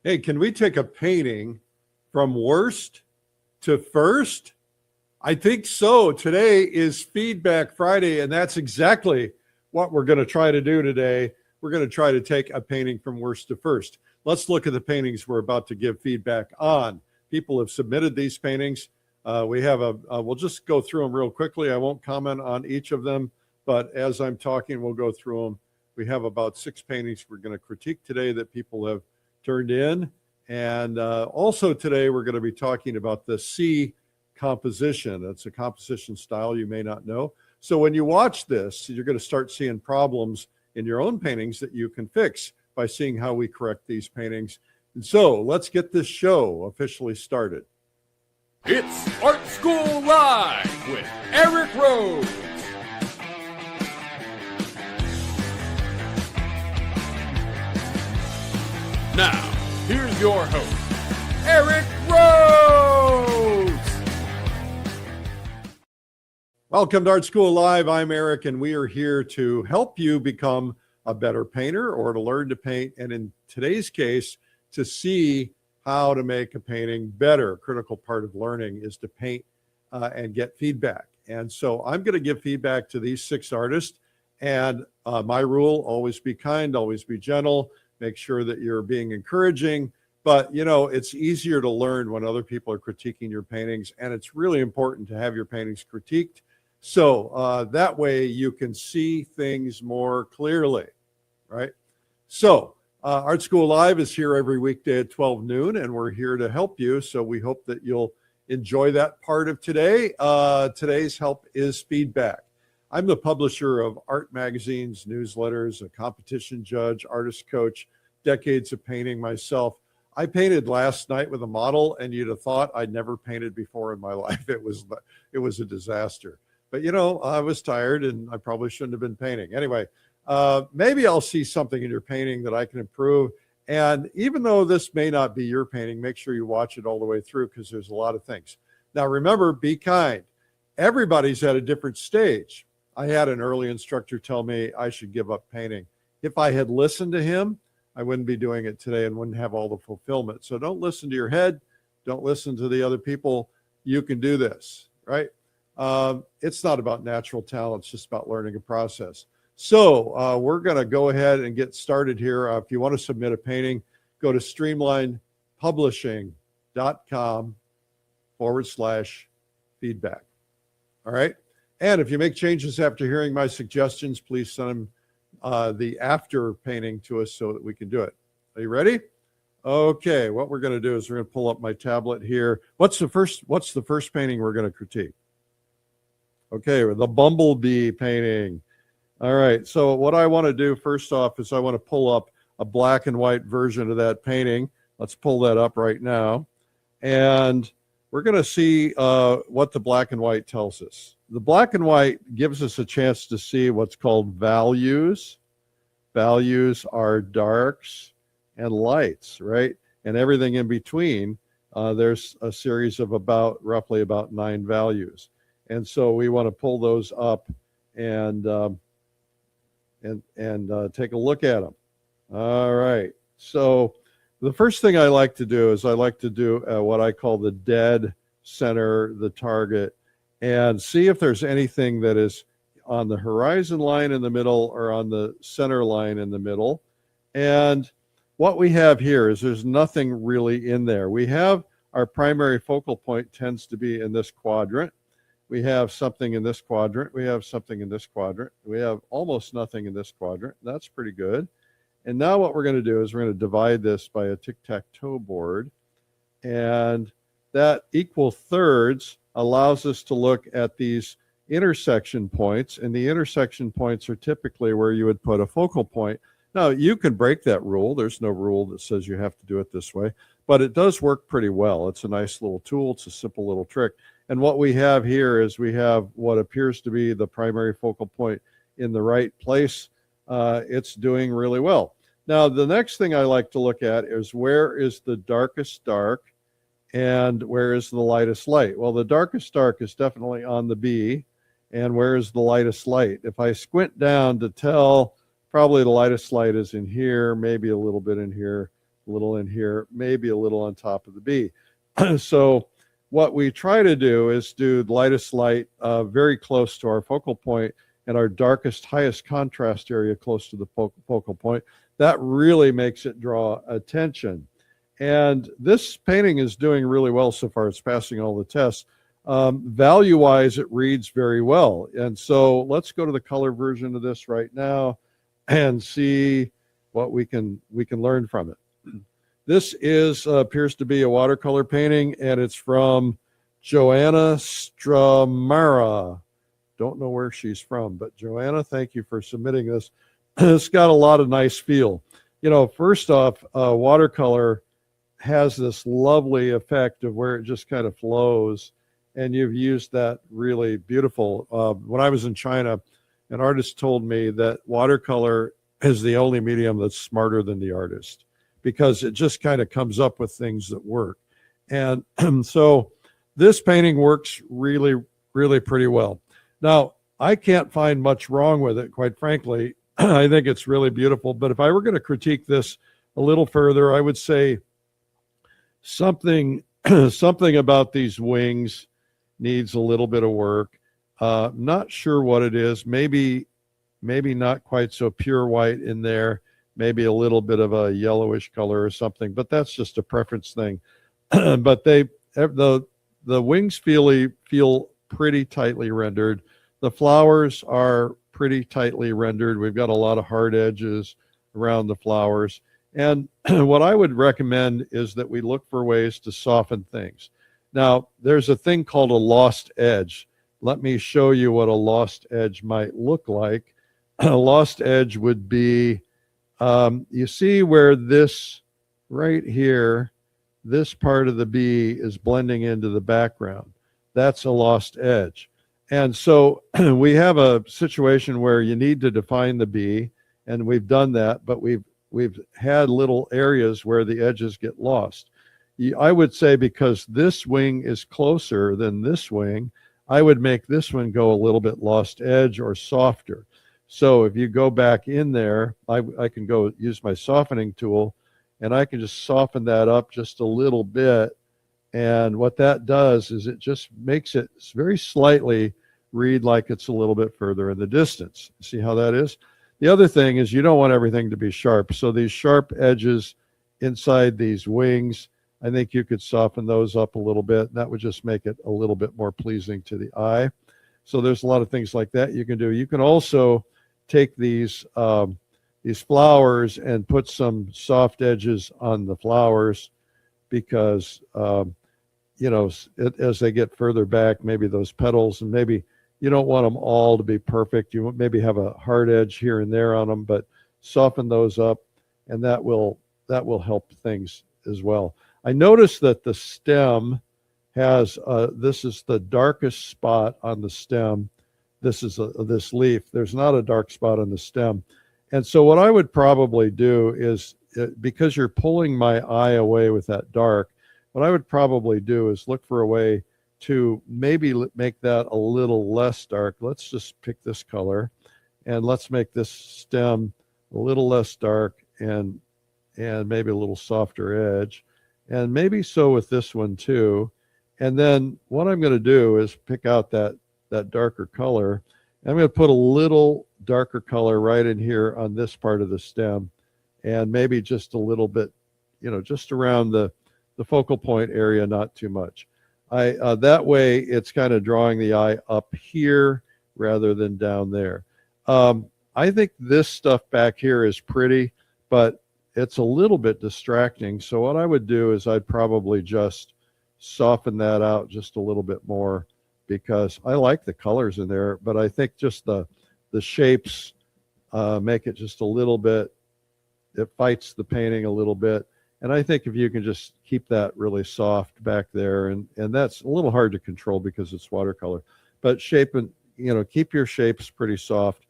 Hey, can we take a painting from worst to first? I think so. Today is Feedback Friday, and that's exactly what we're going to try to do today. We're going to try to take a painting from worst to first. Let's look at the paintings we're about to give feedback on. People have submitted these paintings. We'll just go through them real quickly. I won't comment on each of them, but as I'm talking, we'll go through them. We have about 6 paintings we're going to critique today that people have turned in. And also today, we're going to be talking about the C composition. It's a composition style you may not know. So when you watch this, you're going to start seeing problems in your own paintings that you can fix by seeing how we correct these paintings. And so let's get this show officially started. It's Art School Live with Eric Rhoads. Now, here's your host, Eric Rhoads. Welcome to Art School Live. I'm Eric, and we are here to help you become a better painter or to learn to paint. And in today's case, to see how to make a painting better. A critical part of learning is to paint and get feedback. And so I'm going to give feedback to these 6 artists. And my rule, always be kind, always be gentle. Make sure that you're being encouraging. But, you know, it's easier to learn when other people are critiquing your paintings. And it's really important to have your paintings critiqued. So that way you can see things more clearly, right? So Art School Live is here every weekday at 12 noon, and we're here to help you. So we hope that you'll enjoy that part of today. Today's help is feedback. I'm the publisher of art magazines, newsletters, a competition judge, artist coach, decades of painting myself. I painted last night with a model, and you'd have thought I'd never painted before in my life. It was a disaster. But, you know, I was tired, and I probably shouldn't have been painting. Anyway, maybe I'll see something in your painting that I can improve. And even though this may not be your painting, make sure you watch it all the way through because there's a lot of things. Now, remember, be kind. Everybody's at a different stage. I had an early instructor tell me I should give up painting. If I had listened to him, I wouldn't be doing it today and wouldn't have all the fulfillment. So don't listen to your head. Don't listen to the other people. You can do this, right? It's not about natural talent. It's just about learning a process. So we're going to go ahead and get started here. If you want to submit a painting, go to streamlinepublishing.com/feedback. All right. And if you make changes after hearing my suggestions, please send them the after painting to us so that we can do it. Are you ready? Okay. What we're going to do is we're going to pull up my tablet here. What's the first painting we're going to critique? Okay. The Bumblebee painting. All right. So what I want to do first off is I want to pull up a black and white version of that painting. Let's pull that up right now. And we're going to see what the black and white tells us. The black and white gives us a chance to see what's called values. Values are darks and lights, right? And everything in between, there's a series of roughly about 9 values. And so we want to pull those up and take a look at them. All right. So the first thing I like to do is I like to do what I call the dead center, the target, and see if there's anything that is on the horizon line in the middle or on the center line in the middle. And what we have here is there's nothing really in there. We have our primary focal point tends to be in this quadrant. We have something in this quadrant. We have something in this quadrant. We have almost nothing in this quadrant. That's pretty good. And now what we're going to do is we're going to divide this by a tic-tac-toe board. And that equal thirds allows us to look at these intersection points. And the intersection points are typically where you would put a focal point. Now, you can break that rule. There's no rule that says you have to do it this way. But it does work pretty well. It's a nice little tool. It's a simple little trick. And what we have here is we have what appears to be the primary focal point in the right place. It's doing really well. Now, the next thing I like to look at is where is the darkest dark and where is the lightest light? Well, the darkest dark is definitely on the B. And where is the lightest light? If I squint down to tell, probably the lightest light is in here, maybe a little bit in here, a little in here, maybe a little on top of the bee. So what we try to do is do lightest light very close to our focal point and our darkest, highest contrast area close to the focal point. That really makes it draw attention. And this painting is doing really well so far. It's passing all the tests. Value-wise, it reads very well. And so let's go to the color version of this right now and see what we can learn from it. This is appears to be a watercolor painting, and it's from 𝗙𝗲𝗶𝗱𝘆. Don't know where she's from, but Joanna, thank you for submitting this. It's got a lot of nice feel. You know, first off, watercolor has this lovely effect of where it just kind of flows, and you've used that really beautiful. When I was in China, an artist told me that watercolor is the only medium that's smarter than the artist, because it just kind of comes up with things that work. And so this painting works really, really pretty well. Now, I can't find much wrong with it, quite frankly. I think it's really beautiful. But if I were going to critique this a little further, I would say something about these wings needs a little bit of work. Not sure what it is. Maybe not quite so pure white in there. Maybe a little bit of a yellowish color or something, but that's just a preference thing. But the wings feel pretty tightly rendered. The flowers are pretty tightly rendered. We've got a lot of hard edges around the flowers. And what I would recommend is that we look for ways to soften things. Now, there's a thing called a lost edge. Let me show you what a lost edge might look like. A lost edge would be, you see where this right here, this part of the bee is blending into the background. That's a lost edge. And so we have a situation where you need to define the bee, and we've done that, but we've had little areas where the edges get lost. I would say because this wing is closer than this wing, I would make this one go a little bit lost edge or softer. So if you go back in there, I can go use my softening tool, and I can just soften that up just a little bit. And what that does is it just makes it very slightly read like it's a little bit further in the distance. See how that is? The other thing is you don't want everything to be sharp. So these sharp edges inside these wings, I think you could soften those up a little bit. That would just make it a little bit more pleasing to the eye. So there's a lot of things like that you can do. You can also take these flowers and put some soft edges on the flowers, because you know, as they get further back, maybe those petals, and maybe you don't want them all to be perfect. You maybe have a hard edge here and there on them, but soften those up, and that will help things as well. I noticed that the stem has this is the darkest spot on the stem. This is this leaf. There's not a dark spot on the stem. And so what I would probably do is, because you're pulling my eye away with that dark, what I would probably do is look for a way to maybe make that a little less dark. Let's just pick this color, and let's make this stem a little less dark and maybe a little softer edge. And maybe so with this one too. And then what I'm going to do is pick out that darker color. I'm going to put a little darker color right in here on this part of the stem, and maybe just a little bit, you know, just around the focal point area, not too much. That way it's kind of drawing the eye up here rather than down there. I think this stuff back here is pretty, but it's a little bit distracting. So what I would do is I'd probably just soften that out just a little bit more, because I like the colors in there, but I think just the shapes make it just a little bit, it fights the painting a little bit. And I think if you can just keep that really soft back there, and that's a little hard to control because it's watercolor, but shape and, you know, keep your shapes pretty soft.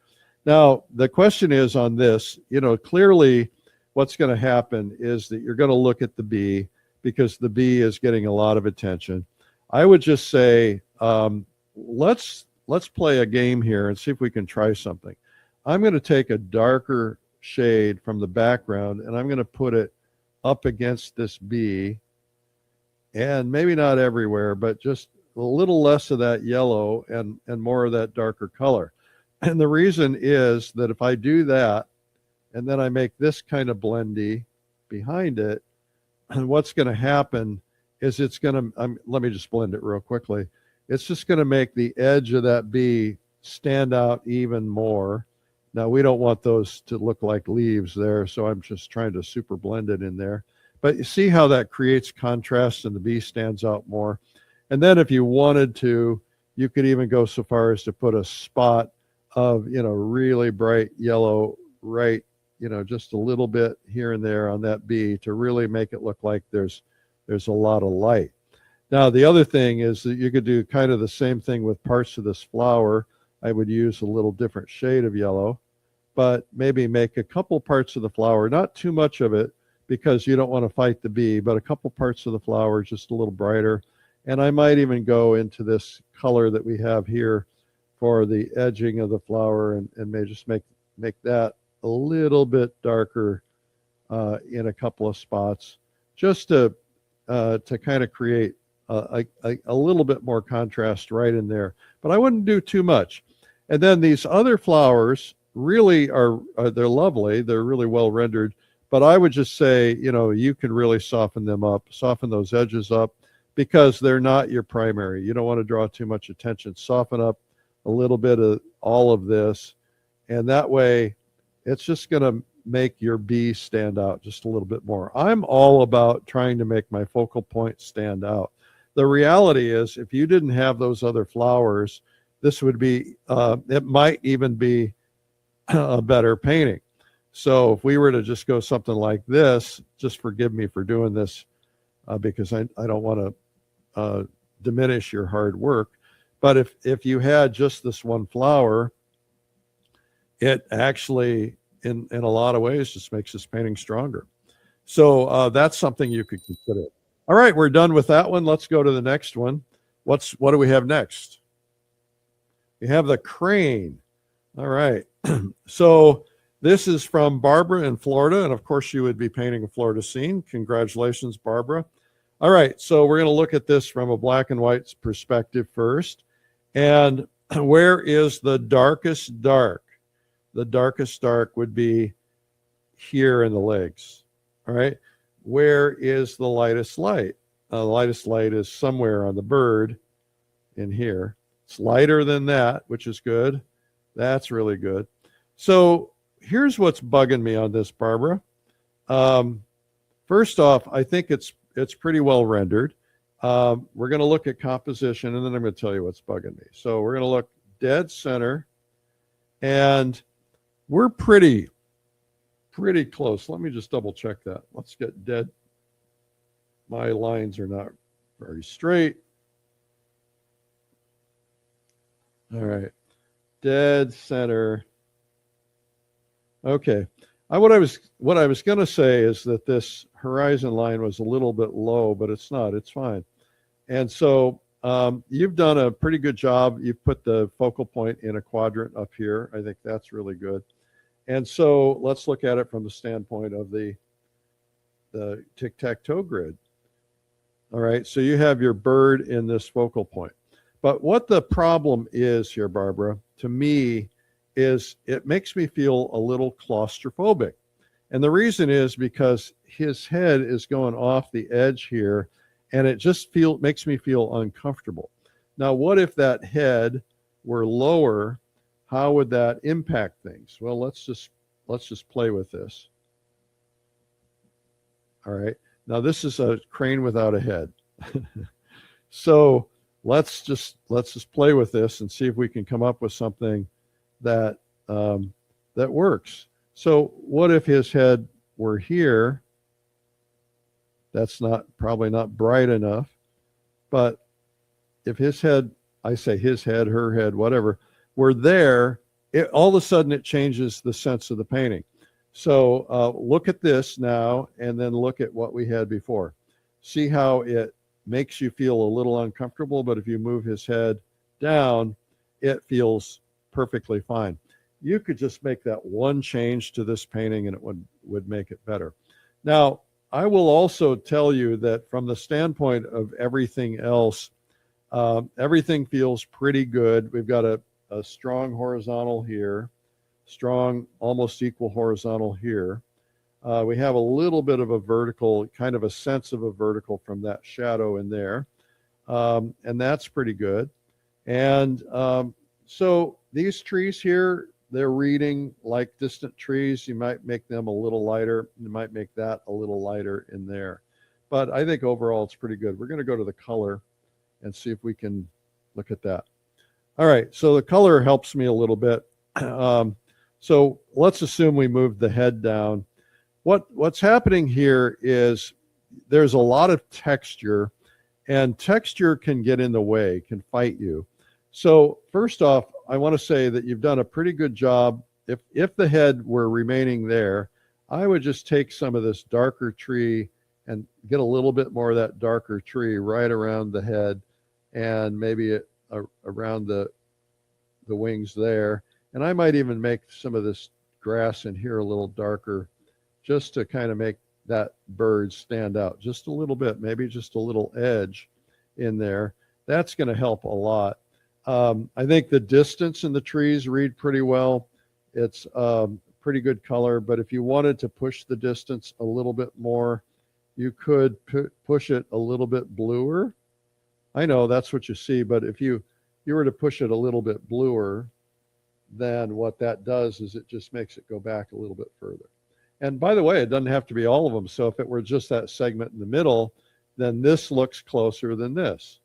Now, the question is on this, you know, clearly what's going to happen is that you're going to look at the bee, because the bee is getting a lot of attention. I would just say, let's play a game here and see if we can try something. I'm going to take a darker shade from the background, and I'm going to put it up against this bee, and maybe not everywhere, but just a little less of that yellow and more of that darker color. And the reason is that if I do that, and then I make this kind of blendy behind it, and what's going to happen is it's going to, let me just blend it real quickly. It's just going to make the edge of that bee stand out even more. Now, we don't want those to look like leaves there, so I'm just trying to super blend it in there. But you see how that creates contrast and the bee stands out more. And then if you wanted to, you could even go so far as to put a spot of, you know, really bright yellow right, you know, just a little bit here and there on that bee to really make it look like there's a lot of light. Now, the other thing is that you could do kind of the same thing with parts of this flower. I would use a little different shade of yellow, but maybe make a couple parts of the flower, not too much of it because you don't want to fight the bee, but a couple parts of the flower just a little brighter. And I might even go into this color that we have here for the edging of the flower and may just make that a little bit darker in a couple of spots, just to kind of create a little bit more contrast right in there. But I wouldn't do too much. And then these other flowers really are they're lovely. They're really well rendered. But I would just say, you know, you can really soften them up, soften those edges up, because they're not your primary. You don't want to draw too much attention. Soften up a little bit of all of this, and that way it's just going to make your bee stand out just a little bit more. I'm all about trying to make my focal point stand out. The reality is, if you didn't have those other flowers, this would be, it might even be a better painting. So if we were to just go something like this, just forgive me for doing this because I don't want to diminish your hard work. But if you had just this one flower, it actually, in a lot of ways, just makes this painting stronger. So that's something you could consider. All right, we're done with that one. Let's go to the next one. What do we have next? We have the crane. All right. So this is from Barbara in Florida, and of course you would be painting a Florida scene. Congratulations, Barbara. All right, so we're going to look at this from a black and white perspective first. And where is the darkest dark? The darkest dark would be here in the legs. All right, where is the lightest light? The lightest light is somewhere on the bird in here. It's lighter than that, which is good. That's really good. So here's what's bugging me on this, Barbara. First off, I think it's pretty well rendered. We're going to look at composition, and then I'm going to tell you what's bugging me. So we're going to look dead center, and we're pretty close. Let me just double check that. Let's get dead. My lines are not very straight. All right, dead center. Okay. What I was going to say is that this horizon line was a little bit low, but it's not. It's fine. And so you've done a pretty good job. You've put the focal point in a quadrant up here. I think that's really good. And so let's look at it from the standpoint of the tic-tac-toe grid. All right, so you have your bird in this focal point. But what the problem is here, Barbara, to me, is it makes me feel a little claustrophobic. And the reason is because his head is going off the edge here, and it just makes me feel uncomfortable. Now, what if that head were lower? How would that impact things? Well, let's just play with this. All right. Now this is a crane without a head. So let's just play with this and see if we can come up with something that that works. So what if his head were here? That's probably not bright enough. But if his head, I say his head, her head, whatever, were there, all of a sudden it changes the sense of the painting. So look at this now, and then look at what we had before. See how it makes you feel a little uncomfortable, but if you move his head down, it feels perfectly fine. You could just make that one change to this painting and it would make it better. Now, I will also tell you that from the standpoint of everything else, everything feels pretty good. We've got a strong horizontal here, strong, almost equal horizontal here. We have a little bit of a vertical, kind of a sense of a vertical from that shadow in there. And that's pretty good. And so these trees here, they're reading like distant trees. You might make them a little lighter. You might make that a little lighter in there. But I think overall it's pretty good. We're going to go to the color and see if we can look at that. All right, so the color helps me a little bit. So let's assume we moved the head down. What's happening here is there's a lot of texture, and texture can get in the way, can fight you. So first off, I want to say that you've done a pretty good job. If the head were remaining there, I would just take some of this darker tree and get a little bit more of that darker tree right around the head, and maybe around the wings there. And I might even make some of this grass in here a little darker, just to kind of make that bird stand out just a little bit, maybe just a little edge in there. That's going to help a lot. I think the distance in the trees read pretty well. It's pretty good color, but if you wanted to push the distance a little bit more, you could push it a little bit bluer. I know that's what you see, but if you were to push it a little bit bluer, then what that does is it just makes it go back a little bit further. And by the way, it doesn't have to be all of them. So if it were just that segment in the middle, then this looks closer than this.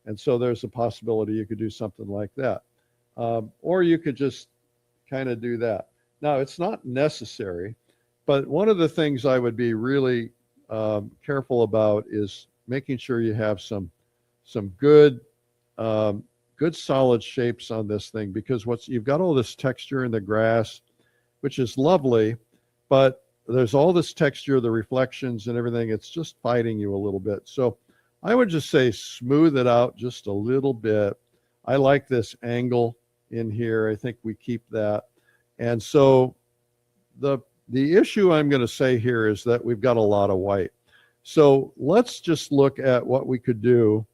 And so there's a possibility you could do something like that. Or you could just kind of do that. Now, it's not necessary, but one of the things I would be really careful about is making sure you have some good solid shapes on this thing, because you've got all this texture in the grass, which is lovely, but there's all this texture, the reflections and everything. It's just fighting you a little bit. So I would just say smooth it out just a little bit. I like this angle in here. I think we keep that. And so the issue I'm going to say here is that we've got a lot of white. So let's just look at what we could do.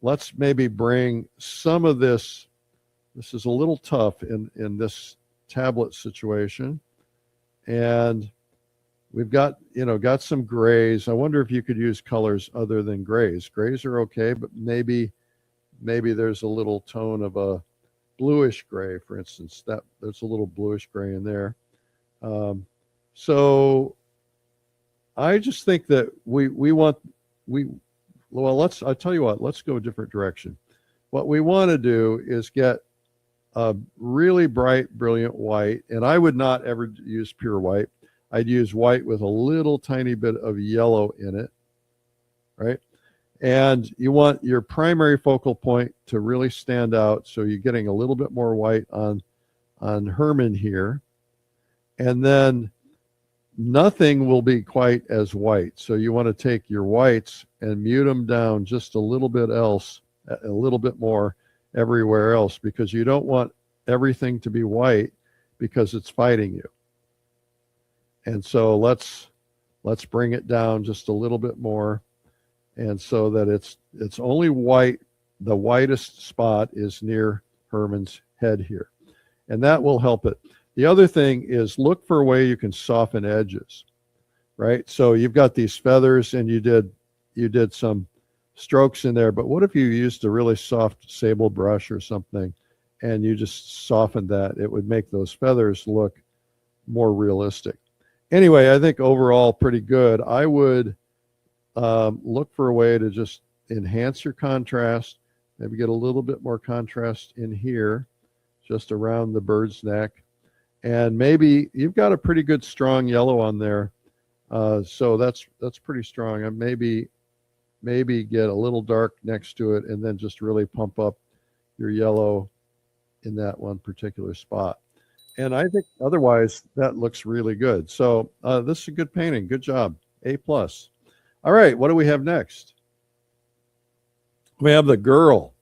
Let's maybe bring some of this. This is a little tough in this tablet situation. And we've got some grays. I wonder if you could use colors other than grays. Grays are okay, but maybe there's a little tone of a bluish gray, for instance. There's a little bluish gray in there. So I just think that I'll tell you what, let's go a different direction. What we want to do is get a really bright, brilliant white, and I would not ever use pure white. I'd use white with a little tiny bit of yellow in it, right? And you want your primary focal point to really stand out, so you're getting a little bit more white on Herman here. And then nothing will be quite as white. So you want to take your whites and mute them down just a little bit more everywhere else, because you don't want everything to be white because it's fighting you. And so let's bring it down just a little bit more, and so that it's only white. The whitest spot is near Herman's head here, and that will help it. The other thing is look for a way you can soften edges, right? So you've got these feathers and you did some strokes in there, but what if you used a really soft sable brush or something and you just softened that? It would make those feathers look more realistic. Anyway, I think overall pretty good. I would look for a way to just enhance your contrast, maybe get a little bit more contrast in here, just around the bird's neck. And maybe you've got a pretty good strong yellow on there. So that's pretty strong. And maybe get a little dark next to it, and then just really pump up your yellow in that one particular spot. And I think otherwise that looks really good. So this is a good painting. Good job. A+. All right, what do we have next? We have the girl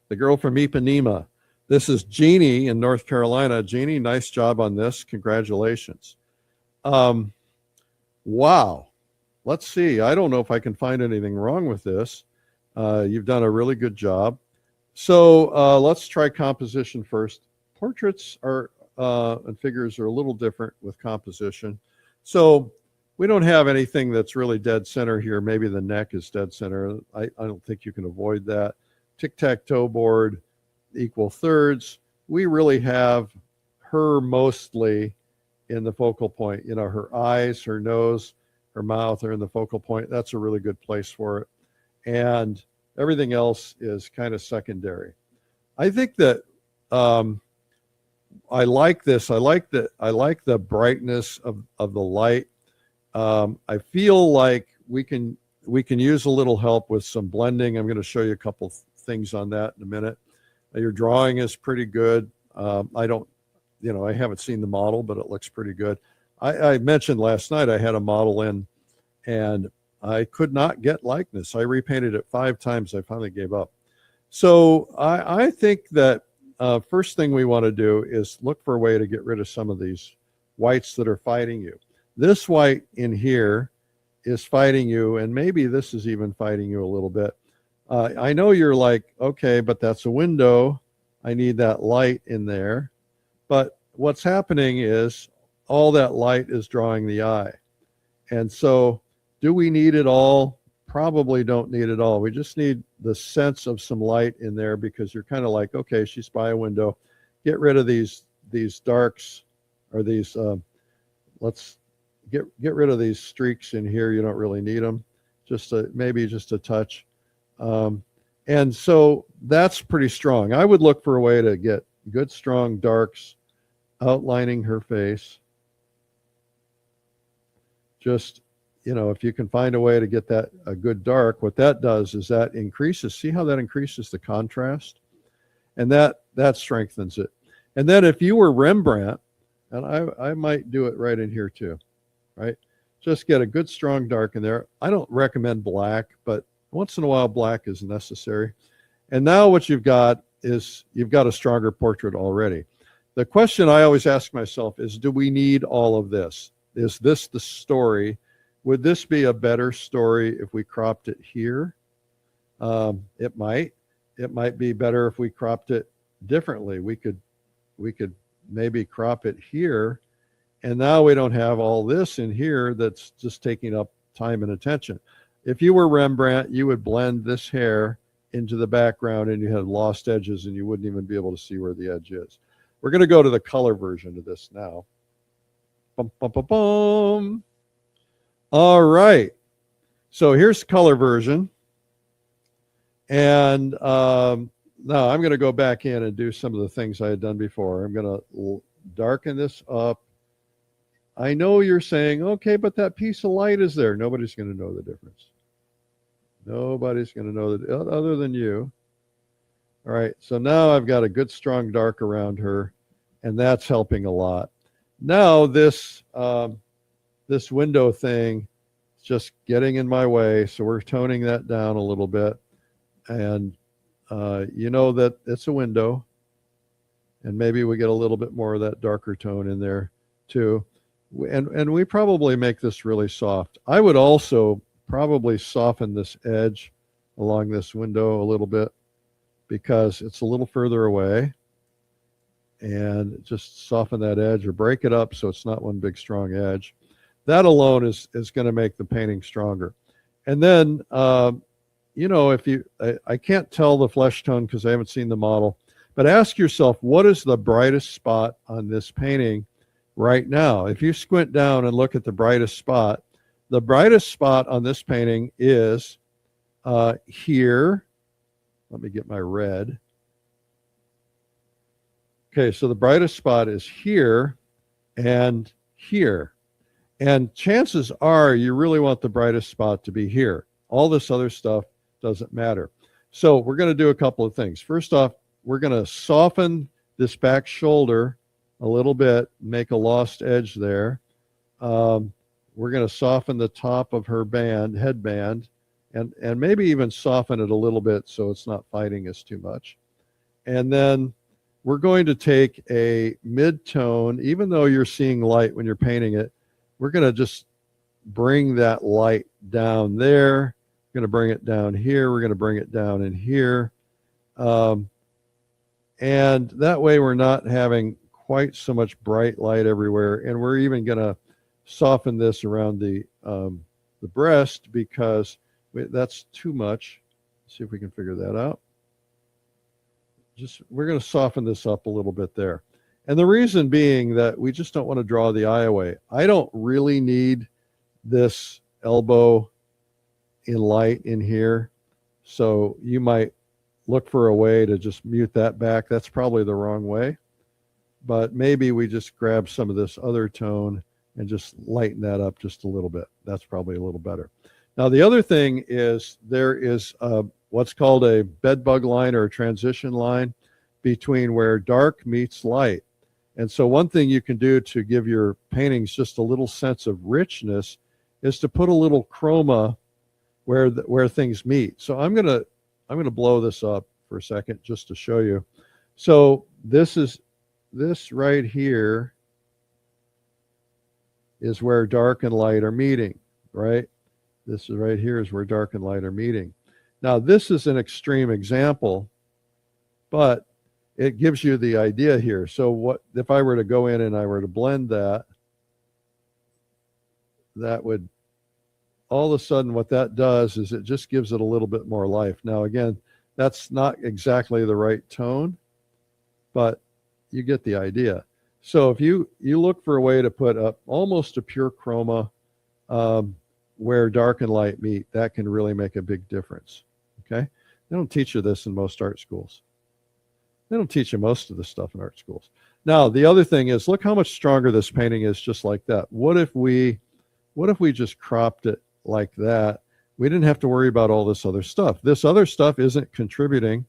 from Ipanema. This is Jeannie in North Carolina. Jeannie, nice job on this. Congratulations. Wow. let's see. I don't know if I can find anything wrong with this. You've done a really good job. So let's try composition first. Portraits are and figures are a little different with composition. So we don't have anything that's really dead center here. Maybe the neck is dead center. I don't think you can avoid that. Tic-tac-toe board, equal thirds. We really have her mostly in the focal point. You know, her eyes, her nose, her mouth are in the focal point. That's a really good place for it. And everything else is kind of secondary. I think that I like this. I like the brightness of the light. I feel like we can use a little help with some blending. I'm going to show you a couple things on that in a minute. Your drawing is pretty good. I haven't seen the model, but it looks pretty good. I mentioned last night I had a model in, and I could not get likeness. I repainted it 5 times. I finally gave up. So I think that first thing we want to do is look for a way to get rid of some of these whites that are fighting you. This white in here is fighting you, and maybe this is even fighting you a little bit. I know you're like, okay, but that's a window. I need that light in there. But what's happening is all that light is drawing the eye. And so do we need it all? Probably don't need it all. We just need the sense of some light in there, because you're kind of like, okay, she's by a window. Get rid of these darks, or these, let's get rid of these streaks in here. You don't really need them. Maybe just a touch. And so that's pretty strong. I would look for a way to get good, strong darks outlining her face. Just, you know, if you can find a way to get that a good dark, what that does is that increases, see how that increases the contrast? And that strengthens it. And then if you were Rembrandt, and I might do it right in here too, right? Just get a good strong dark in there. I don't recommend black, but once in a while black is necessary. And now what you've got is you've got a stronger portrait already. The question I always ask myself is, do we need all of this? Is this the story? Would this be a better story if we cropped it here? It might. It might be better if we cropped it differently. We could maybe crop it here, and now we don't have all this in here that's just taking up time and attention. If you were Rembrandt, you would blend this hair into the background, and you had lost edges, and you wouldn't even be able to see where the edge is. We're going to go to the color version of this now. Bum, bum, bum, bum. All right. So here's the color version. And now I'm going to go back in and do some of the things I had done before. I'm going to darken this up. I know you're saying, okay, but that piece of light is there. Nobody's going to know the difference. Nobody's going to know that other than you. All right, so now I've got a good strong dark around her, and that's helping a lot. Now this this window thing is just getting in my way, so we're toning that down a little bit. And you know that it's a window, and maybe we get a little bit more of that darker tone in there too. And we probably make this really soft. I would also probably soften this edge along this window a little bit, because it's a little further away, and just soften that edge or break it up so it's not one big strong edge. That alone is going to make the painting stronger. And then, you know, if you, I can't tell the flesh tone because I haven't seen the model, but ask yourself, what is the brightest spot on this painting right now? If you squint down and look at the brightest spot on this painting is here. Let me get my red. Okay, so the brightest spot is here and here. And chances are you really want the brightest spot to be here. All this other stuff doesn't matter. So we're going to do a couple of things. First off, we're going to soften this back shoulder a little bit, make a lost edge there. We're going to soften the top of her headband, and maybe even soften it a little bit so it's not fighting us too much. And then we're going to take a mid-tone, even though you're seeing light when you're painting it, we're going to just bring that light down there. We're going to bring it down here. We're going to bring it down in here. And that way we're not having quite so much bright light everywhere. And we're even going to soften this around the breast because that's too much. Let's see if we can figure that out. We're going to soften this up a little bit there. And the reason being that we just don't want to draw the eye away. I don't really need this elbow in light in here. So you might look for a way to just mute that back. That's probably the wrong way. But maybe we just grab some of this other tone and just lighten that up just a little bit. That's probably a little better. Now, the other thing is there is what's called a bedbug line or a transition line between where dark meets light. And so one thing you can do to give your paintings just a little sense of richness is to put a little chroma where things meet. So I'm gonna blow this up for a second just to show you. So this right here is where dark and light are meeting, right? This is right here is where dark and light are meeting. Now this is an extreme example, but it gives you the idea here. So what if I were to go in and I were to blend that, that would, all of a sudden what that does is it just gives it a little bit more life. Now again, that's not exactly the right tone, but you get the idea. So if you look for a way to put up almost a pure chroma where dark and light meet, that can really make a big difference. Okay, they don't teach you this in most art schools. They don't teach you most of the stuff in art schools. Now the other thing is, look how much stronger this painting is just like that. What if we just cropped it like that? We didn't have to worry about all this other stuff. This other stuff isn't contributing,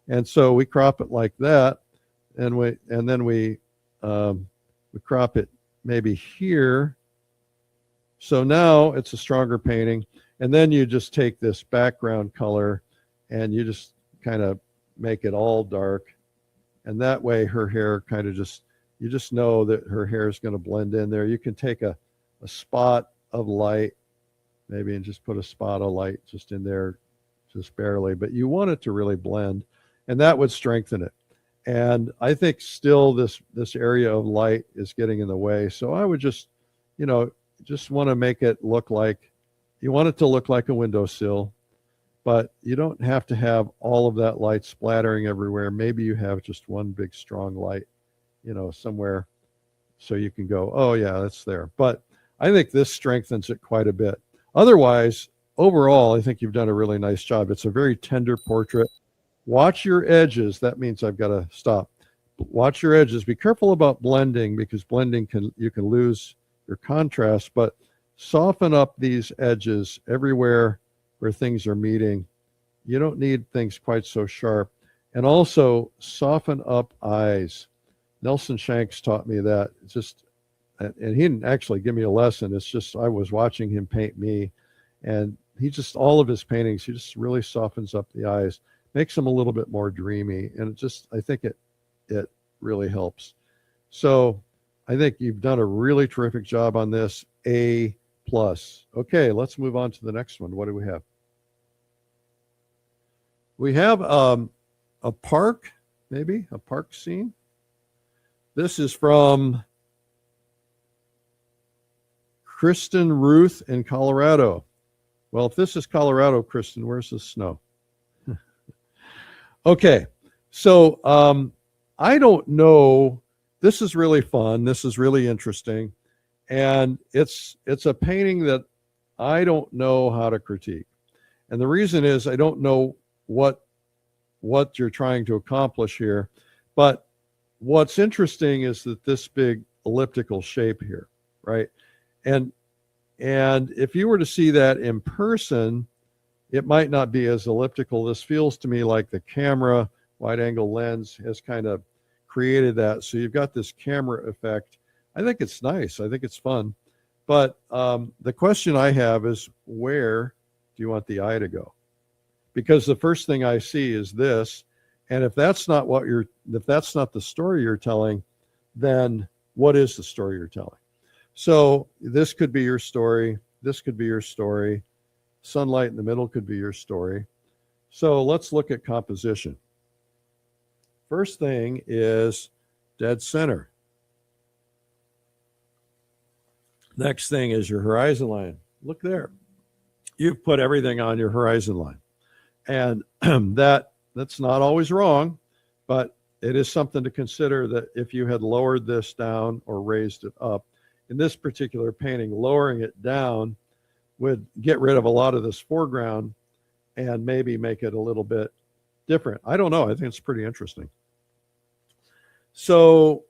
and so we crop it like that, and then we crop it maybe here. So now it's a stronger painting, and then you just take this background color and you just kind of make it all dark, and that way her hair kind of just, you just know that her hair is going to blend in there. You can take a spot of light maybe and just put a spot of light just in there, just barely, but you want it to really blend, and that would strengthen it. And I think still this area of light is getting in the way. So I would just, just want to make it look like, you want it to look like a windowsill, but you don't have to have all of that light splattering everywhere. Maybe you have just one big strong light, somewhere, so you can go, oh yeah, that's there. But I think this strengthens it quite a bit. Otherwise, overall, I think you've done a really nice job. It's a very tender portrait. Watch your edges. That means I've got to stop. Watch your edges. Be careful about blending, because blending you can lose your contrast, but soften up these edges everywhere where things are meeting. You don't need things quite so sharp. And also soften up eyes. Nelson Shanks taught me that. It's just, and he didn't actually give me a lesson. It's just, I was watching him paint me, and he just, all of his paintings, he just really softens up the eyes, makes them a little bit more dreamy. And it just, I think it really helps. So I think you've done a really terrific job on this. A+. Okay, let's move on to the next one. What do we have? We have a park, maybe a park scene. This is from Kristen Ruth in Colorado. Well, if this is Colorado, Kristen, where's the snow? Okay, so I don't know. This is really fun. This is really interesting. And it's a painting that I don't know how to critique. And the reason is I don't know what you're trying to accomplish here. But what's interesting is that this big elliptical shape here, right? And if you were to see that in person, it might not be as elliptical. This feels to me like the camera wide angle lens has kind of created that. So you've got this camera effect. I think it's nice. I think it's fun. But the question I have is, where do you want the eye to go? Because the first thing I see is this. And if that's not if that's not the story you're telling, then what is the story you're telling? So this could be your story. this could be your story. Sunlight in the middle could be your story. So let's look at composition. First thing is dead center. Next thing is your horizon line. Look there. You've put everything on your horizon line. And that's not always wrong, but it is something to consider, that if you had lowered this down or raised it up, in this particular painting, lowering it down would get rid of a lot of this foreground and maybe make it a little bit different. I don't know. I think it's pretty interesting. So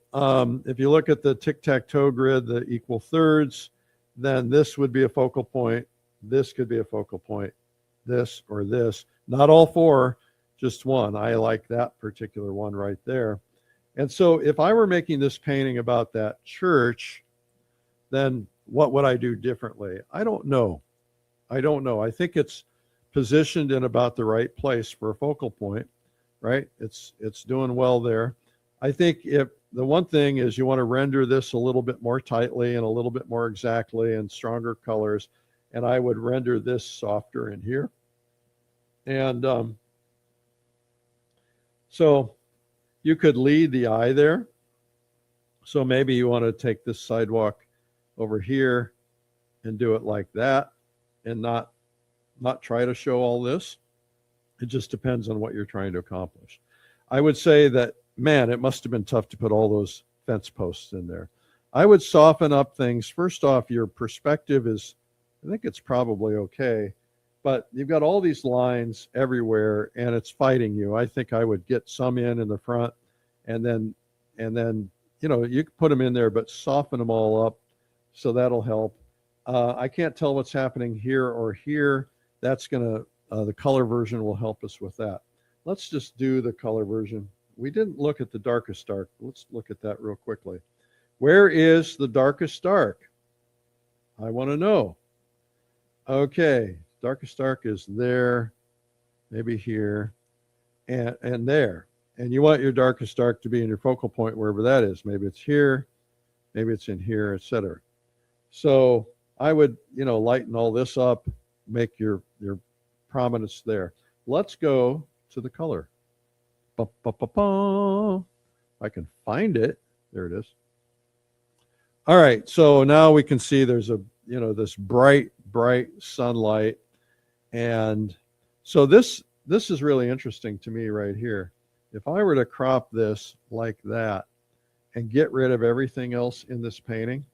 if you look at the tic-tac-toe grid, the equal thirds, then this would be a focal point. This could be a focal point, this or this. Not all four, just one. I like that particular one right there. And so if I were making this painting about that church, then what would I do differently? I don't know. I don't know. I think it's positioned in about the right place for a focal point, right? It's doing well there. I think if the one thing is you want to render this a little bit more tightly and a little bit more exactly and stronger colors, and I would render this softer in here. And so you could lead the eye there. So maybe you want to take this sidewalk over here and do it like that, and not try to show all this. It just depends on what you're trying to accomplish. I would say that, man, it must have been tough to put all those fence posts in there. I would soften up things. First off, your perspective is, I think it's probably okay, but you've got all these lines everywhere and it's fighting you. I think I would get some in the front, and then, you know, you can put them in there, but soften them all up. So that'll help. I can't tell what's happening here or here. That's gonna, the color version will help us with that. Let's just do the color version. We didn't look at the darkest dark. Let's look at that real quickly. Where is the darkest dark? I want to know. Okay, darkest dark is there, maybe here, and there. And you want your darkest dark to be in your focal point wherever that is. Maybe it's here, maybe it's in here, etc. So I would, you know, lighten all this up, make your prominence there. Let's go to the color. I can find it. There it is. All right, so now we can see there's a, you know, this bright sunlight. And so this is really interesting to me right here. If I were to crop this like that and get rid of everything else in this painting,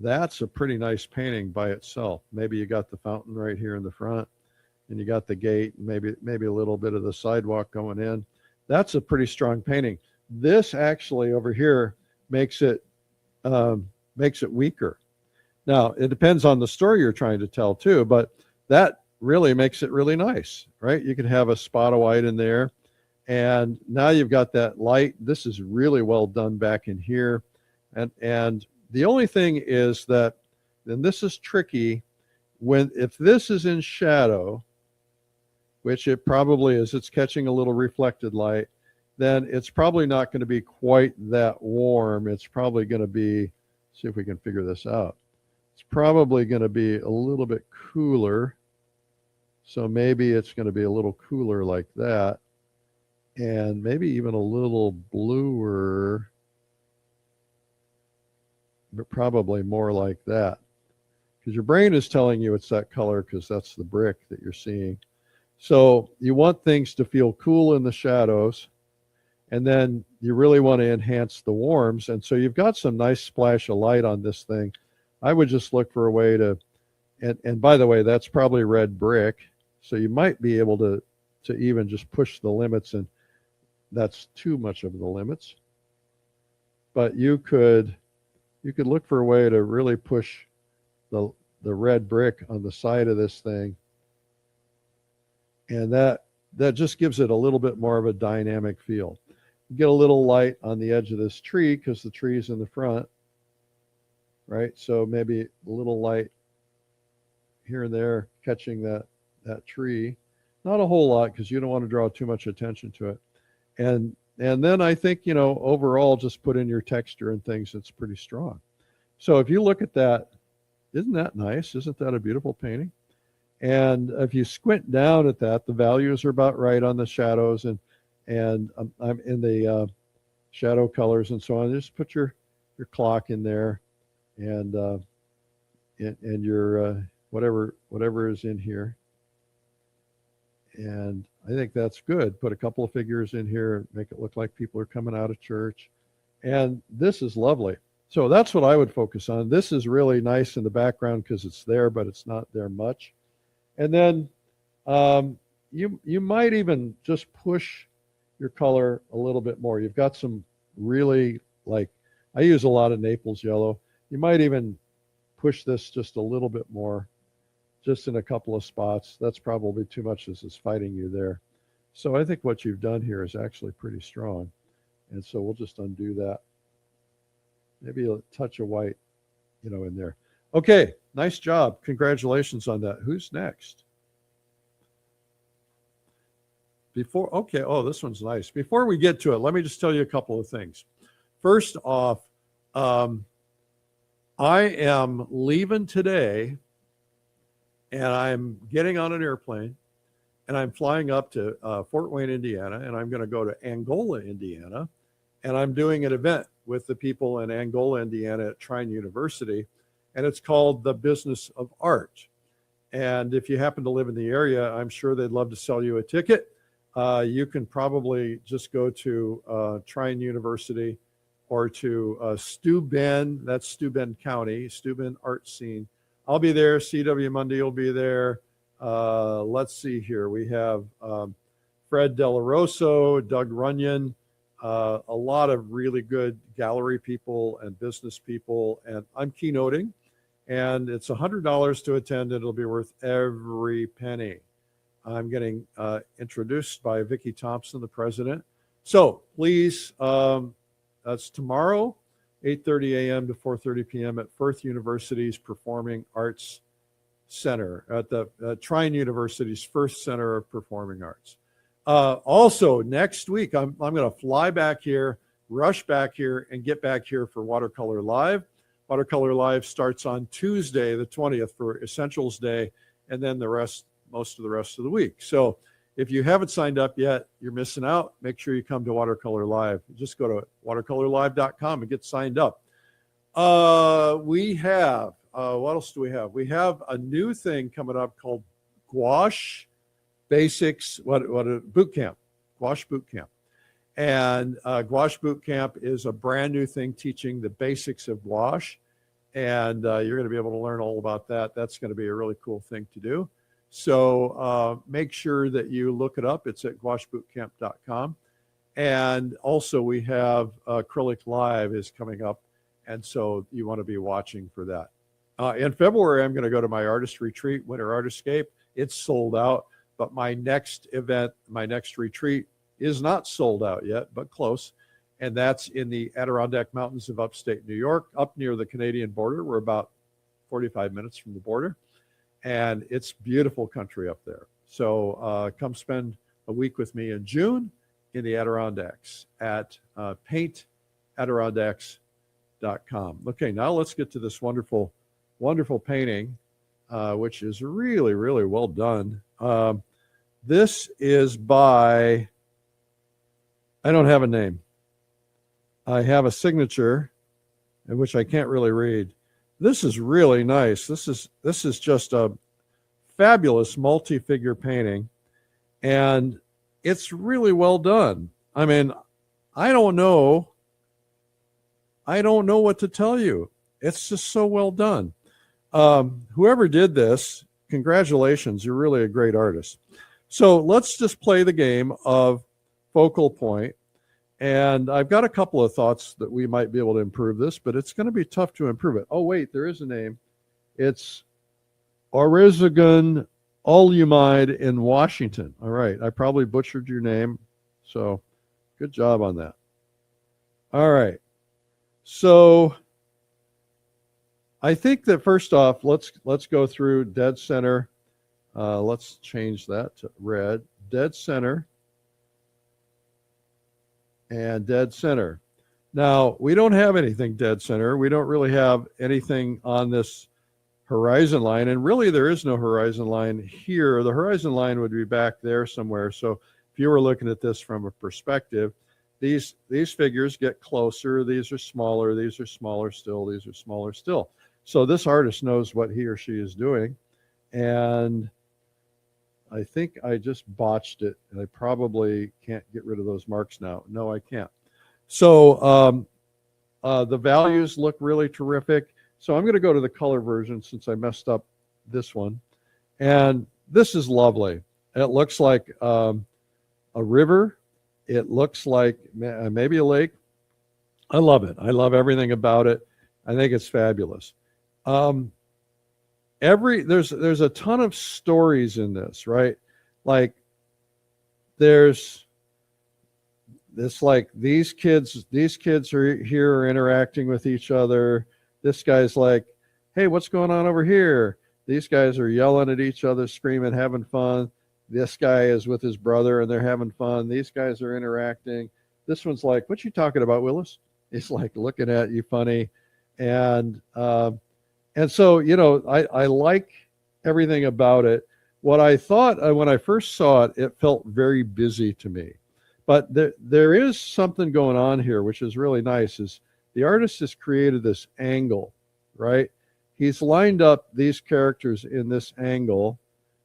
that's a pretty nice painting by itself. Maybe you got the fountain right here in the front, and you got the gate, maybe a little bit of the sidewalk going in. That's a pretty strong painting. This actually over here makes it weaker. Now, it depends on the story you're trying to tell too, but that really makes it really nice, right? You could have a spot of white in there, and now you've got that light. This is really well done back in here. And the only thing is that, and this is tricky, if this is in shadow, which it probably is, it's catching a little reflected light, then it's probably not going to be quite that warm. It's probably going to be, see if we can figure this out. It's probably going to be a little bit cooler. So maybe it's going to be a little cooler like that, and maybe even a little bluer, but probably more like that, because your brain is telling you it's that color because that's the brick that you're seeing. So you want things to feel cool in the shadows, and then you really want to enhance the warms. And so you've got some nice splash of light on this thing. I would just look for a way to, and by the way, that's probably red brick. So you might be able to even just push the limits, and that's too much of the limits. But you could look for a way to really push the red brick on the side of this thing. And that just gives it a little bit more of a dynamic feel. You get a little light on the edge of this tree because the tree's in the front, right? So maybe a little light here and there catching that tree. Not a whole lot, because you don't want to draw too much attention to it. And then I think, you know, overall, just put in your texture and things. It's pretty strong. So if you look at that Isn't that nice? Isn't that a beautiful painting? And if you squint down at that, the values are about right on the shadows and I'm in the shadow colors and so on. Just put your clock in there and your whatever is in here. And I think that's good. Put a couple of figures in here, make it look like people are coming out of church. And this is lovely. So that's what I would focus on. This is really nice in the background because it's there, but it's not there much. And then you might even just push your color a little bit more. You've got some really, like, I use a lot of Naples yellow. You might even push this just a little bit more, just in a couple of spots. That's probably too much. This is fighting you there. So I think what you've done here is actually pretty strong. And so we'll just undo that. Maybe a touch of white, in there. Okay, nice job. Congratulations on that. Who's next? This one's nice. Before we get to it, let me just tell you a couple of things. First off, I am leaving today and I'm getting on an airplane and I'm flying up to Fort Wayne, Indiana, and I'm going to go to Angola, Indiana, and I'm doing an event with the people in Angola, Indiana at Trine University, and it's called The Business of Art. And if you happen to live in the area, I'm sure they'd love to sell you a ticket. You can probably just go to Trine University or to Steuben, that's Steuben County, Steuben Art Scene. I'll be there. C.W. Mundy will be there. Let's see here. We have Fred Delaroso, Doug Runyon, a lot of really good gallery people and business people. And I'm keynoting. And it's $100 to attend. It'll be worth every penny. I'm getting introduced by Vicki Thompson, the president. So please, that's tomorrow, 8:30 a.m. to 4:30 p.m. at Firth University's Performing Arts Center, at the Trine University's First Center of Performing Arts. Also, next week, I'm going to fly back here, rush back here, and get back here for Watercolor Live. Watercolor Live starts on Tuesday, the 20th, for Essentials Day, and then most of the rest of the week. So if you haven't signed up yet, you're missing out. Make sure you come to Watercolor Live. Just go to watercolorlive.com and get signed up. We have, what else do we have? We have a new thing coming up called Gouache Basics, Boot Camp, Gouache Boot Camp. And Gouache Boot Camp is a brand new thing teaching the basics of gouache. And you're going to be able to learn all about that. That's going to be a really cool thing to do. So make sure that you look it up. It's at gouachebootcamp.com. And also we have Acrylic Live is coming up. And so you want to be watching for that. In February, I'm going to go to my artist retreat, Winter Artiscape. It's sold out. But my next event, my next retreat is not sold out yet, but close. And that's in the Adirondack Mountains of upstate New York, up near the Canadian border. We're about 45 minutes from the border. And it's beautiful country up there. So come spend a week with me in June in the Adirondacks at paintadirondacks.com. Okay, now let's get to this wonderful, wonderful painting, which is really, really well done. This is by, I don't have a name. I have a signature, which I can't really read. This is really nice. This is just a fabulous multi-figure painting, and it's really well done. I mean, I don't know what to tell you. It's just so well done. Whoever did this, congratulations. You're really a great artist. So let's just play the game of focal point. And I've got a couple of thoughts that we might be able to improve this, but it's going to be tough to improve it. Oh, wait, there is a name. It's 𝗟𝗲𝗿𝗀𝗋 in Washington. All right, I probably butchered your name, so good job on that. All right, so I think that first off, let's go through dead center. Let's change that to red. Dead center. And dead center. Now, we don't have anything dead center. We don't really have anything on this horizon line. And really there is no horizon line here. The horizon line would be back there somewhere. So if you were looking at this from a perspective, these figures get closer. These are smaller. These are smaller still. These are smaller still. So this artist knows what he or she is doing. And I think I just botched it, and I probably can't get rid of those marks now. No, I can't. So the values look really terrific. So I'm going to go to the color version since I messed up this one. And this is lovely. It looks like a river. It looks like maybe a lake. I love it. I love everything about it. I think it's fabulous. There's a ton of stories in this, right? Like there's this, like these kids are here interacting with each other. This guy's like, hey, what's going on over here? These guys are yelling at each other, screaming, having fun. This guy is with his brother and they're having fun. These guys are interacting. This one's like, what you talking about, Willis? He's like looking at you funny. And so, you know, I like everything about it. What I thought when I first saw it, it felt very busy to me. But there is something going on here, which is really nice, is the artist has created this angle, right? He's lined up these characters in this angle,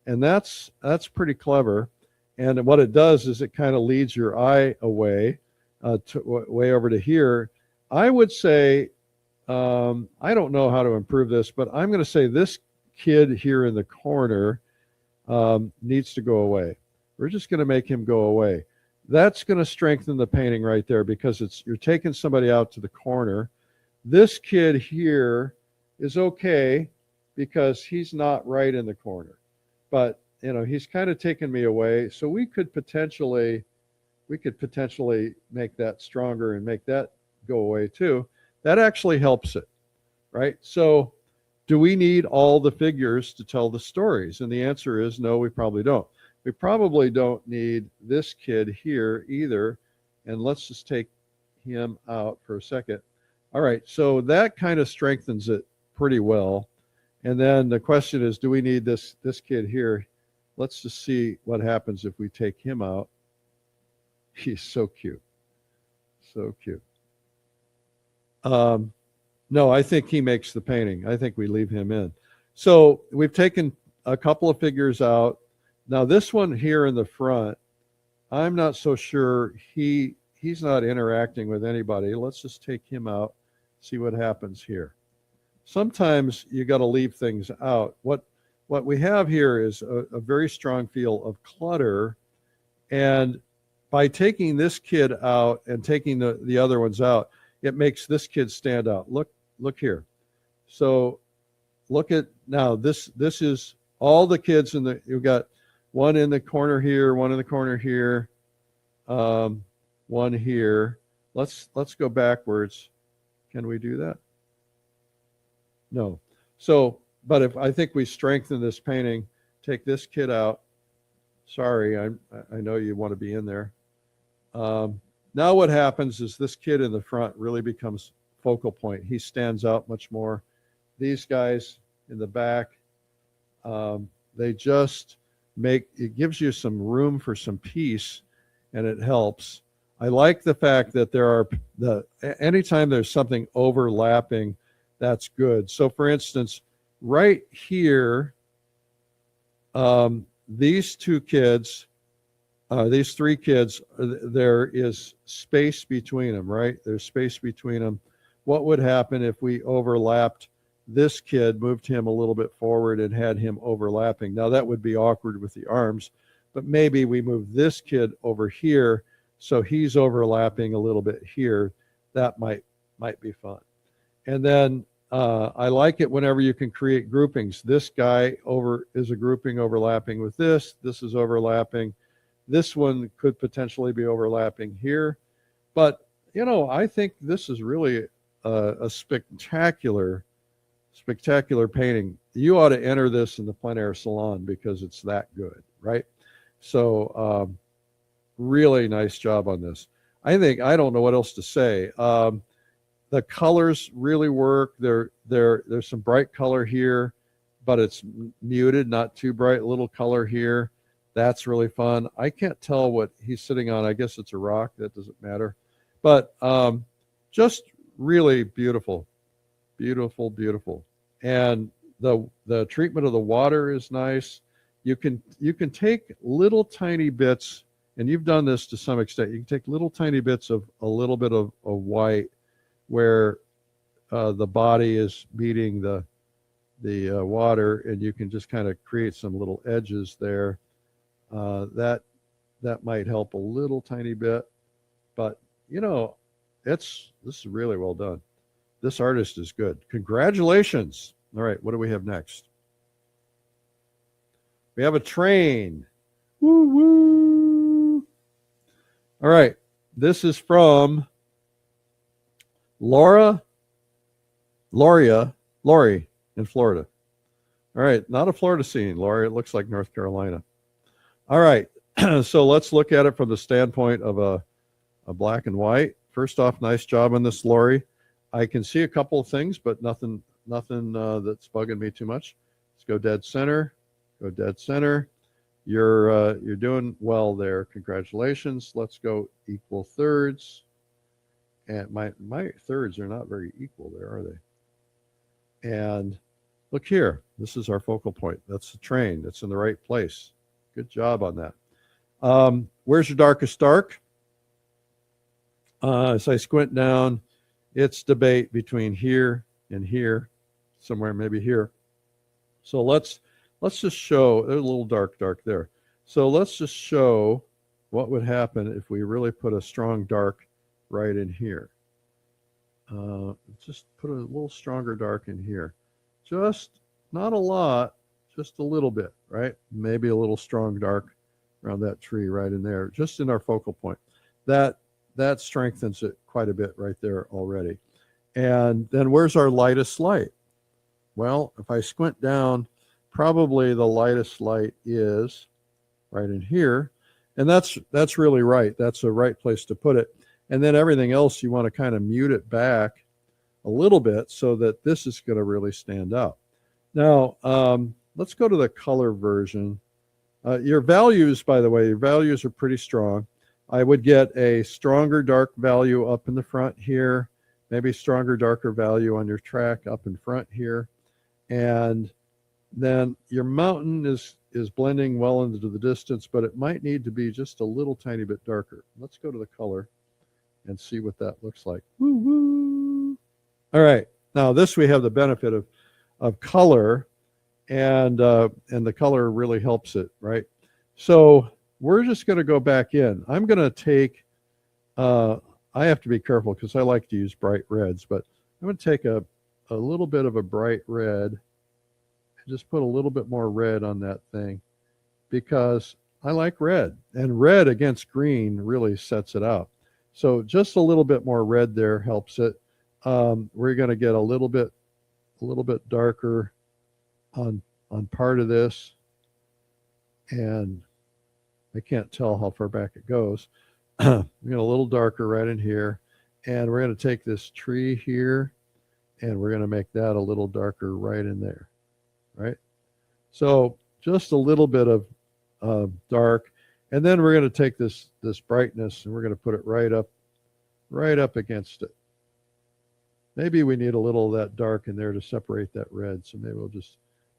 and that's pretty clever. And what it does is it kind of leads your eye away, way over to here. I would say, I don't know how to improve this, but I'm going to say this kid here in the corner needs to go away. We're just going to make him go away. That's going to strengthen the painting right there, because you're taking somebody out to the corner. This kid here is okay because he's not right in the corner, but you know, he's kind of taken me away. So we could potentially make that stronger and make that go away too. That actually helps it, right? So do we need all the figures to tell the stories? And the answer is no, we probably don't. We probably don't need this kid here either. And let's just take him out for a second. All right, so that kind of strengthens it pretty well. And then the question is, do we need this kid here? Let's just see what happens if we take him out. He's so cute. So cute. No, I think he makes the painting. I think we leave him in. So we've taken a couple of figures out. Now this one here in the front, I'm not so sure he's not interacting with anybody. Let's just take him out, see what happens here. Sometimes you got to leave things out. What we have here is a very strong feel of clutter, and by taking this kid out and taking the other ones out, it makes this kid stand out. Look here. So look at now, this is all the kids you've got one in the corner here, one in the corner here, one here. Let's go backwards. Can we do that? No. So, but if I think we strengthen this painting, take this kid out. Sorry, I know you want to be in there. Now what happens is this kid in the front really becomes focal point. He stands out much more. These guys in the back, they just it gives you some room for some peace, and it helps. I like the fact that anytime there's something overlapping, that's good. So for instance, right here, these three kids, there is space between them, right? There's space between them. What would happen if we overlapped this kid, moved him a little bit forward and had him overlapping? Now that would be awkward with the arms, but maybe we move this kid over here so he's overlapping a little bit here. That might be fun. And then I like it whenever you can create groupings. This guy is a grouping overlapping with this. This is overlapping. This one could potentially be overlapping here. But, you know, I think this is really a spectacular painting. You ought to enter this in the plein air salon because it's that good, right? So really nice job on this. I don't know what else to say. The colors really work. There's some bright color here. but it's muted, not too bright. A little color here. That's really fun. I can't tell what he's sitting on. I guess it's a rock. That doesn't matter. But just really beautiful. Beautiful, beautiful. And the treatment of the water is nice. You can take little tiny bits, and you've done this to some extent. You can take little tiny bits of a little bit of white where the body is meeting the water, and you can just kind of create some little edges there. That might help a little tiny bit, but you know, this is really well done. This artist is good. Congratulations. All right, what do we have next? We have a train. Woo woo. All right, this is from Lori in Florida. All right, not a Florida scene, Lori. It looks like North Carolina. All right, so let's look at it from the standpoint of a black and white. First off, nice job on this, Lori. I can see a couple of things, but nothing that's bugging me too much. Let's go dead center. Go dead center. You're doing well there. Congratulations. Let's go equal thirds. And my thirds are not very equal there, are they? And look here. This is our focal point. That's the train. That's in the right place. Good job on that. Where's your darkest dark? As I squint down, it's debate between here and here, somewhere maybe here. So let's just show, there's a little dark there. So let's just show what would happen if we really put a strong dark right in here. Just put a little stronger dark in here. Just not a lot, just a little bit, right? Maybe a little strong dark around that tree right in there, just in our focal point. That strengthens it quite a bit right there already. And then where's our lightest light? Well, if I squint down, probably the lightest light is right in here. And that's really right. That's the right place to put it. And then everything else, you want to kind of mute it back a little bit so that this is going to really stand out. Now, let's go to the color version. Your values, by the way, your values are pretty strong. I would get a stronger dark value up in the front here, maybe stronger darker value on your track up in front here. And then your mountain is blending well into the distance, but it might need to be just a little tiny bit darker. Let's go to the color and see what that looks like. Woo woo. All right, now this we have the benefit of color, and the color really helps it, right? So we're just going to go back in. I'm going to take, I have to be careful because I like to use bright reds, but I'm going to take a little bit of a bright red and just put a little bit more red on that thing because I like red, and red against green really sets it out. So just a little bit more red there helps it. We're going to get a little bit darker on part of this, and I can't tell how far back it goes. We get a little darker right in here, and we're going to take this tree here, and we're going to make that a little darker right in there, right? So just a little bit of dark, and then we're going to take this brightness, and we're going to put it right up against it. Maybe we need a little of that dark in there to separate that red, so maybe we'll just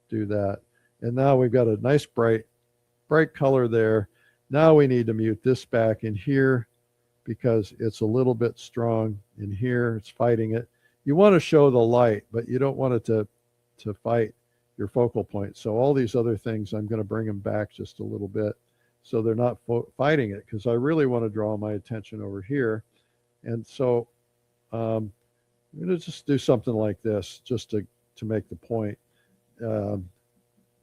do that. And now we've got a nice bright color there. Now we need to mute this back in here because it's a little bit strong in here. It's fighting it. You want to show the light, but you don't want it to fight your focal point. So all these other things, I'm going to bring them back just a little bit so they're not fighting it, because I really want to draw my attention over here. And so I'm going to just do something like this just to make the point.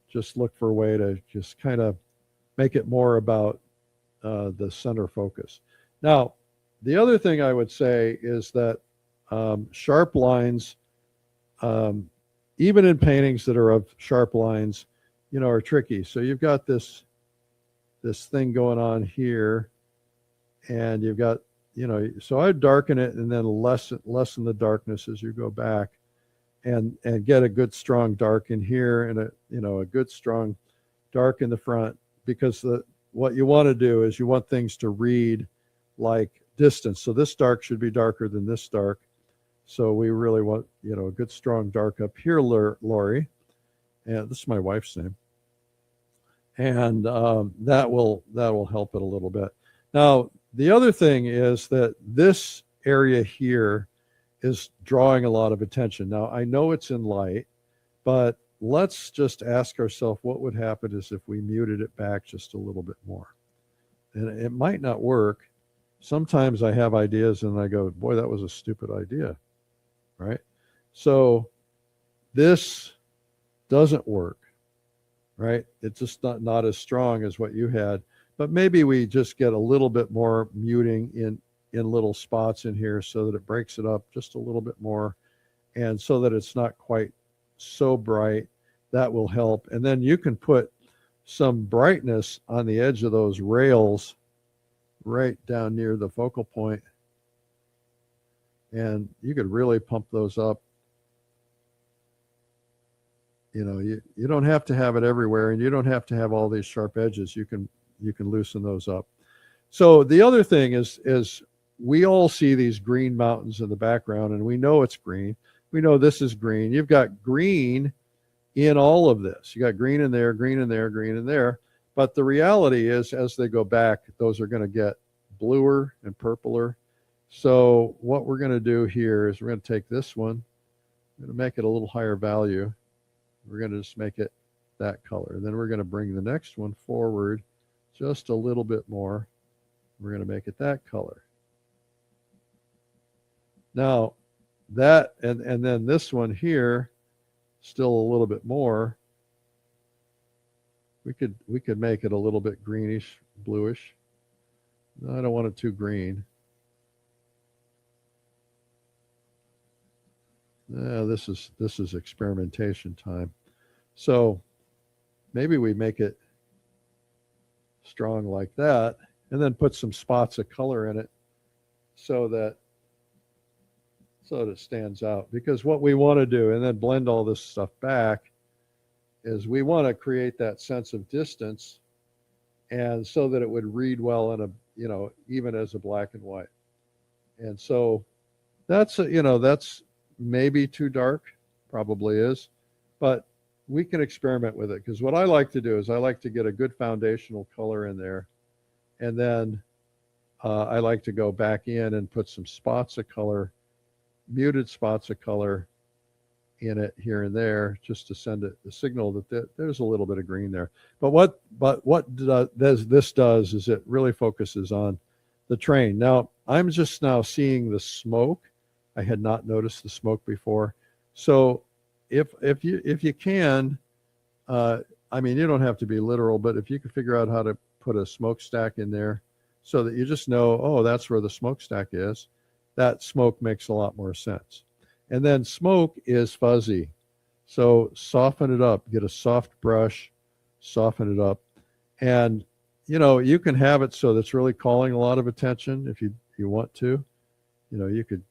Just look for a way to just kind of make it more about the center focus. Now, the other thing I would say is that sharp lines, even in paintings that are of sharp lines, are tricky. So you've got this thing going on here, and you've got, so I'd darken it and then lessen the darkness as you go back. and get a good strong dark in here and a good strong dark in the front, because what you want to do is you want things to read like distance. So this dark should be darker than this dark. So we really want, a good strong dark up here, Lori. And this is my wife's name. And that will help it a little bit. Now, the other thing is that this area here is drawing a lot of attention. Now, I know it's in light, but let's just ask ourselves what would happen is if we muted it back just a little bit more. And it might not work. Sometimes I have ideas and I go, boy, that was a stupid idea, right? So this doesn't work, right? It's just not as strong as what you had, but maybe we just get a little bit more muting in little spots in here so that it breaks it up just a little bit more, and so that it's not quite so bright. That will help. And then you can put some brightness on the edge of those rails right down near the focal point, and you could really pump those up. You don't have to have it everywhere, and you don't have to have all these sharp edges. You can loosen those up. So the other thing is we all see these green mountains in the background, and we know it's green. We know this is green. You've got green in all of this. You got green in there, green in there, green in there. But the reality is, as they go back, those are going to get bluer and purpler. So what we're going to do here is we're going to take this one, we're going to make it a little higher value. We're going to just make it that color. Then we're going to bring the next one forward just a little bit more. We're going to make it that color. Now that, and then this one here, still a little bit more. We could make it a little bit greenish, bluish. No, I don't want it too green. This is experimentation time. So maybe we make it strong like that, and then put some spots of color in it so that it stands out. Because what we want to do, and then blend all this stuff back, is we want to create that sense of distance, and so that it would read well in a, even as a black and white. And so that's maybe too dark, probably is, but we can experiment with it. Because what I like to do is I like to get a good foundational color in there, and then I like to go back in and put some spots of color, muted spots of color in it here and there, just to send it the signal that there's a little bit of green there. But what this does is it really focuses on the train. Now I'm just now seeing the smoke. I had not noticed the smoke before. So if you can, I mean, you don't have to be literal, but if you can figure out how to put a smokestack in there so that you just know, oh, that's where the smokestack is, that smoke makes a lot more sense. And then smoke is fuzzy. So soften it up, get a soft brush, soften it up. And, you can have it so that's really calling a lot of attention if you want to. You could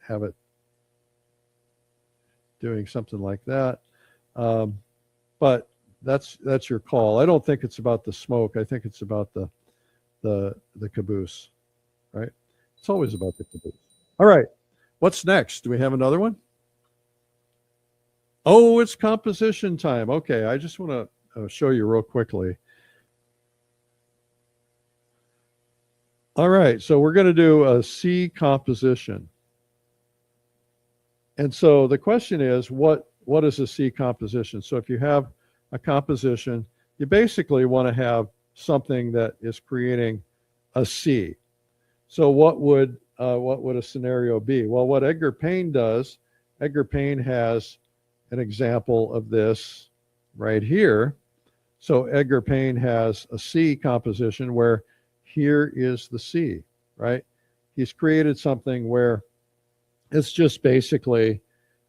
have it doing something like that. But that's your call. I don't think it's about the smoke. I think it's about the caboose, right? It's always about the caboose. All right. What's next? Do we have another one? Oh, it's composition time. Okay, I just want to show you real quickly. All right, so we're going to do a C composition. And so the question is, what is a C composition? So if you have a composition, you basically want to have something that is creating a C. So what would a scenario be? Well, what Edgar Payne does, Edgar Payne has an example of this right here. So Edgar Payne has a C composition where here is the C, right? He's created something where it's just basically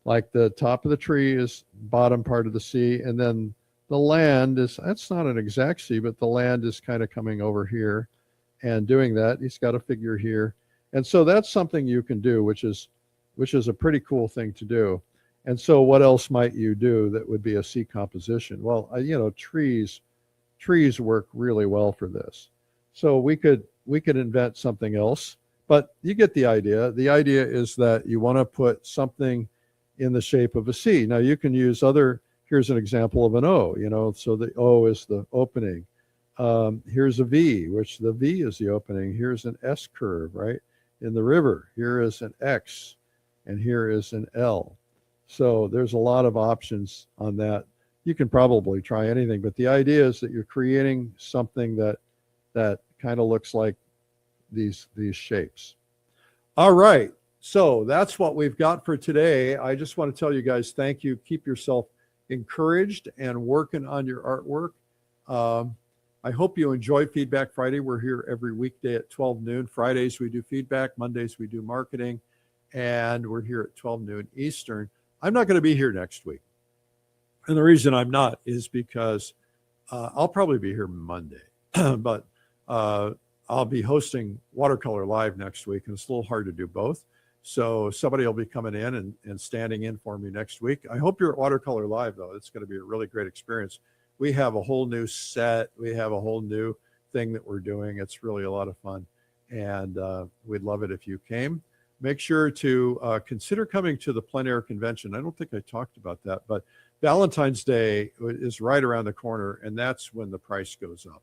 like the top of the tree is bottom part of the C, and then the land is, that's not an exact C, but the land is kind of coming over here and doing that. He's got a figure here. And so that's something you can do, which is a pretty cool thing to do. And so what else might you do that would be a C composition? Well, trees work really well for this. So we could invent something else, but you get the idea. The idea is that you want to put something in the shape of a C. Now you can use here's an example of an O, so the O is the opening. Here's a V, which the V is the opening. Here's an S curve, right? In the river. Here is an X, and here is an L. So there's a lot of options on that. You can probably try anything, but the idea is that you're creating something that kind of looks like these shapes. All right, so that's what we've got for today. I just want to tell you guys thank you. Keep yourself encouraged and working on your artwork. I hope you enjoy Feedback Friday. We're here every weekday at 12 noon. Fridays we do feedback, Mondays we do marketing, and we're here at 12 noon Eastern. I'm not going to be here next week. And the reason I'm not is because I'll probably be here Monday, but I'll be hosting Watercolor Live next week, and it's a little hard to do both. So somebody will be coming in and standing in for me next week. I hope you're at Watercolor Live, though. It's going to be a really great experience. We have a whole new set. We have a whole new thing that we're doing. It's really a lot of fun, and we'd love it if you came. Make sure to consider coming to the Plein Air Convention. I don't think I talked about that, but Valentine's Day is right around the corner, and that's when the price goes up.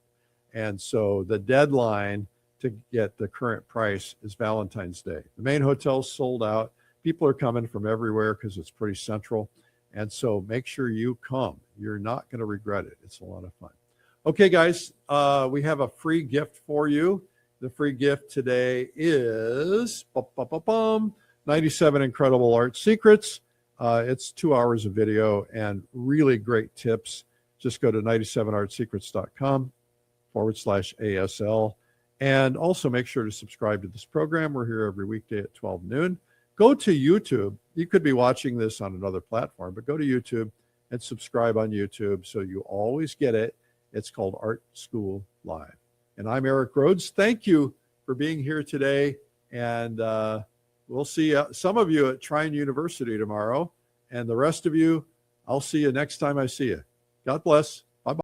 And so the deadline to get the current price is Valentine's Day. The main hotel's sold out. People are coming from everywhere because it's pretty central. And so make sure you come. You're not going to regret it. It's a lot of fun. Okay, guys, we have a free gift for you. The free gift today is 97 Incredible Art Secrets. It's 2 hours of video and really great tips. Just go to 97artsecrets.com/ASL. And also make sure to subscribe to this program. We're here every weekday at 12 noon. Go to YouTube. You could be watching this on another platform, but go to YouTube and subscribe on YouTube so you always get it. It's called Art School Live. And I'm Eric Rhoads. Thank you for being here today. And we'll see some of you at Trine University tomorrow. And the rest of you, I'll see you next time I see you. God bless.